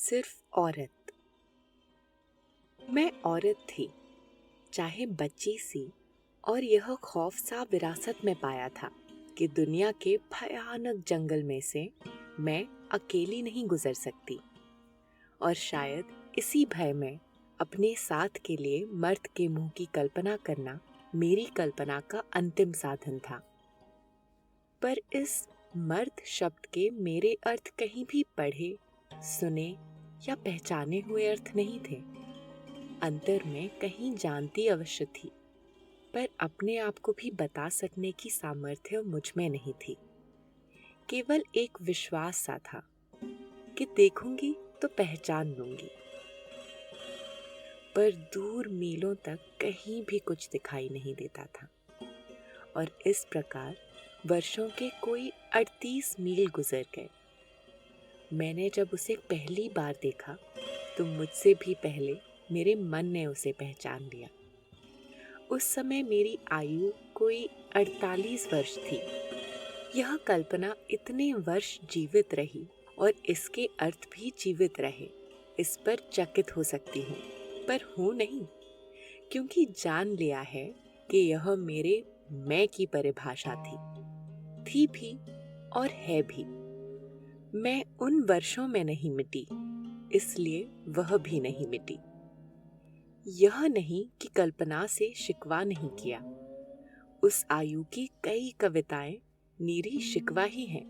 सिर्फ औरत। मैं औरत थी, चाहे बच्ची सी, और यह खौफ सा विरासत में पाया था कि दुनिया के भयानक जंगल में से मैं अकेली नहीं गुजर सकती। और शायद इसी भय में अपने साथ के लिए मर्द के मुंह की कल्पना करना मेरी कल्पना का अंतिम साधन था। पर इस मर्द शब्द के मेरे अर्थ कहीं भी पढ़े, सुने या पहचाने हुए अर्थ नहीं थे। अंतर में कहीं जानती अवश्य थी, पर अपने आप को भी बता सकने की सामर्थ्य मुझ में नहीं थी। केवल एक विश्वास सा था कि देखूंगी तो पहचान लूंगी। पर दूर मीलों तक कहीं भी कुछ दिखाई नहीं देता था। और इस प्रकार वर्षों के कोई 38 मील गुजर गए। मैंने जब उसे पहली बार देखा तो मुझसे भी पहले मेरे मन ने उसे पहचान लिया। उस समय मेरी आयु कोई 48 वर्ष थी। यह कल्पना इतने वर्ष जीवित रही और इसके अर्थ भी जीवित रहे, इस पर चकित हो सकती हूँ, पर हूँ नहीं, क्योंकि जान लिया है कि यह मेरे मैं की परिभाषा थी भी और है भी। मैं उन वर्षों में नहीं मिटी, इसलिए वह भी नहीं मिटी। यह नहीं कि कल्पना से शिकवा नहीं किया। उस आयु की कई कविताएं निरी शिकवा ही हैं,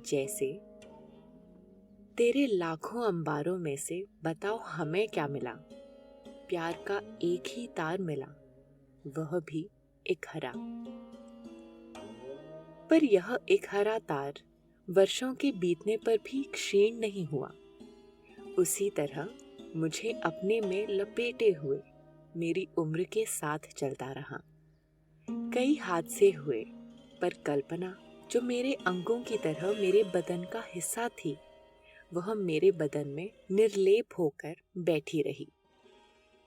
जैसे तेरे लाखों अंबारों में से बताओ हमें क्या मिला, प्यार का एक ही तार मिला, वह भी एक हरा। पर यह एक हरा तार वर्षों के बीतने पर भी क्षीण नहीं हुआ। उसी तरह मुझे अपने में लपेटे हुए मेरी उम्र के साथ चलता रहा। कई हादसे हुए, पर कल्पना जो मेरे अंगों की तरह मेरे बदन का हिस्सा थी, वह मेरे बदन में निर्लेप होकर बैठी रही।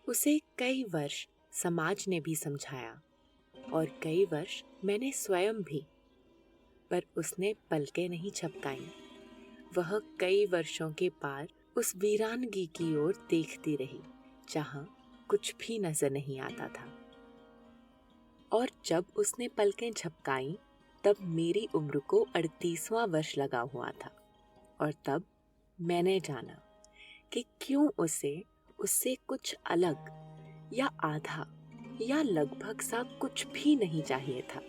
उसे कई वर्ष समाज ने भी समझाया और कई वर्ष मैंने स्वयं भी, पर उसने पलकें नहीं झपकाईं। वह कई वर्षों के पार उस वीरानगी की ओर देखती रही जहां कुछ भी नजर नहीं आता था। और जब उसने पलकें झपकाईं, तब मेरी उम्र को 38वां वर्ष लगा हुआ था। और तब मैंने जाना कि क्यों उसे उससे कुछ अलग या आधा या लगभग सा कुछ भी नहीं चाहिए था।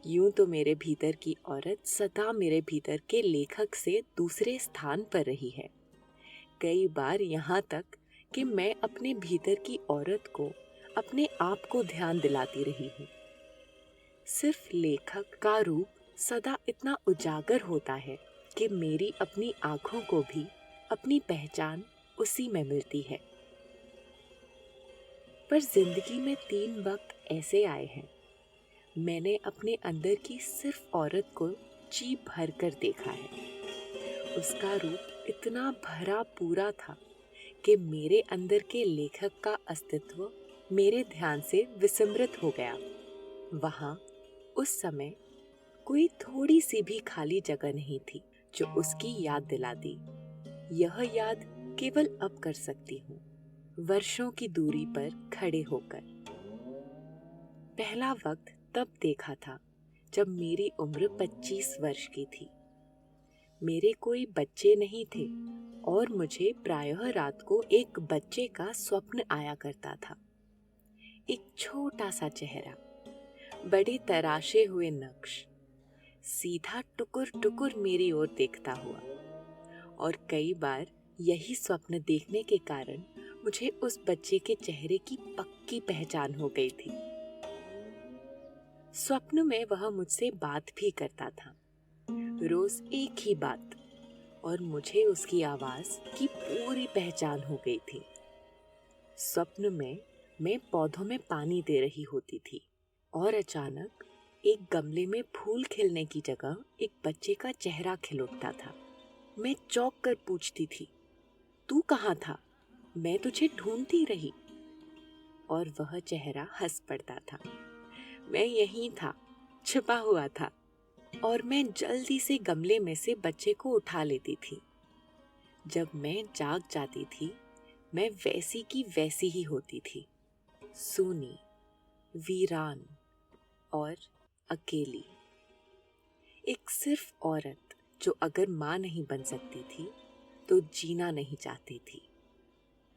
यूं तो मेरे भीतर की औरत सदा मेरे भीतर के लेखक से दूसरे स्थान पर रही है। कई बार यहाँ तक कि मैं अपने भीतर की औरत को अपने आप को ध्यान दिलाती रही हूँ। सिर्फ लेखक का रूप सदा इतना उजागर होता है कि मेरी अपनी आंखों को भी अपनी पहचान उसी में मिलती है। पर जिंदगी में 3 वक्त ऐसे आए हैं, मैंने अपने अंदर की सिर्फ औरत को जी भर कर देखा है। उसका रूप इतना भरा पूरा था कि मेरे अंदर के लेखक का अस्तित्व मेरे ध्यान से विस्मृत हो गया। वहां उस समय कोई थोड़ी सी भी खाली जगह नहीं थी जो उसकी याद दिला दी। यह याद केवल अब कर सकती हूँ, वर्षों की दूरी पर खड़े होकर। पहला वक्त तब देखा था जब मेरी उम्र 25 वर्ष की थी। मेरे कोई बच्चे नहीं थे और मुझे प्रायः रात को एक बच्चे का स्वप्न आया करता था। एक छोटा सा चेहरा, बड़े तराशे हुए नक्श, सीधा टुकुर टुकुर मेरी ओर देखता हुआ। और कई बार यही स्वप्न देखने के कारण मुझे उस बच्चे के चेहरे की पक्की पहचान हो गई थी। स्वप्न में वह मुझसे बात भी करता था, रोज एक ही बात, और मुझे उसकी आवाज की पूरी पहचान हो गई थी। स्वप्न में मैं पौधों में पानी दे रही होती थी और अचानक एक गमले में फूल खिलने की जगह एक बच्चे का चेहरा खिल उठता था। मैं चौंक कर पूछती थी, तू कहाँ था? मैं तुझे ढूंढती रही। और वह चेहरा हंस पड़ता था। मैं यहीं था, छिपा हुआ था, और मैं जल्दी से गमले में से बच्चे को उठा लेती थी। जब मैं जाग जाती थी, मैं वैसी की वैसी ही होती थी, सूनी, वीरान और अकेली। एक सिर्फ औरत जो अगर माँ नहीं बन सकती थी तो जीना नहीं चाहती थी।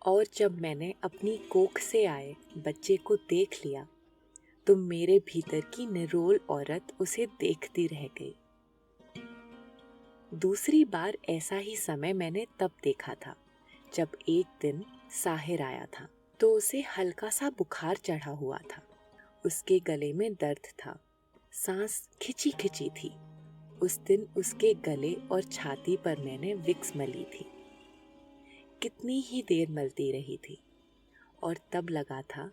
और जब मैंने अपनी कोख से आए बच्चे को देख लिया तो मेरे भीतर की निरोल औरत उसे देखती रह गई। दूसरी बार ऐसा ही समय मैंने तब देखा था जब एक दिन साहिर आया था तो उसे हल्का सा बुखार चढ़ा हुआ था। उसके गले में दर्द था, सांस खिंची खिंची थी। उस दिन उसके गले और छाती पर मैंने विक्स मली थी। कितनी ही देर मलती रही थी और तब लगा था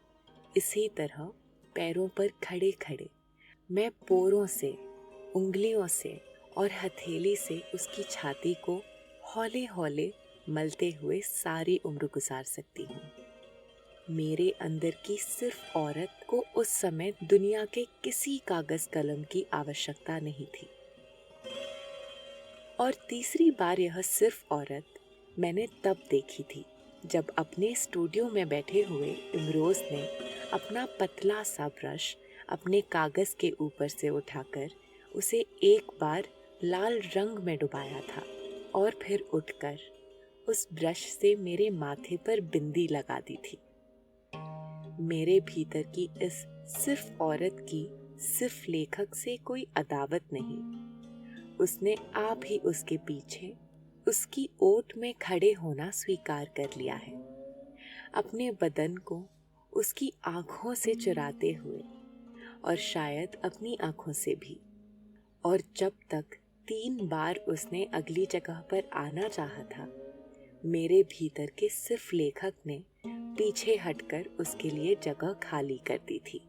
इसी तरह पैरों पर खड़े खड़े मैं पोरों से, उंगलियों से और हथेली से उसकी छाती को हौले हौले मलते हुए सारी उम्र गुजार सकती हूँ। मेरे अंदर की सिर्फ औरत को उस समय दुनिया के किसी कागज कलम की आवश्यकता नहीं थी। और तीसरी बार यह सिर्फ औरत मैंने तब देखी थी जब अपने स्टूडियो में बैठे हुए इमरोज ने अपना पतला सा ब्रश अपने कागज के ऊपर से उठाकर उसे एक बार लाल रंग में डुबाया था और फिर उठकर उस ब्रश से मेरे माथे पर बिंदी लगा दी थी। मेरे भीतर की इस सिर्फ औरत की सिर्फ लेखक से कोई अदावत नहीं। उसने आप ही उसके पीछे उसकी ओट में खड़े होना स्वीकार कर लिया है, अपने बदन को उसकी आंखों से चुराते हुए और शायद अपनी आंखों से भी। और जब तक 3 बार उसने अगली जगह पर आना चाहा था, मेरे भीतर के सिर्फ लेखक ने पीछे हटकर उसके लिए जगह खाली कर दी थी।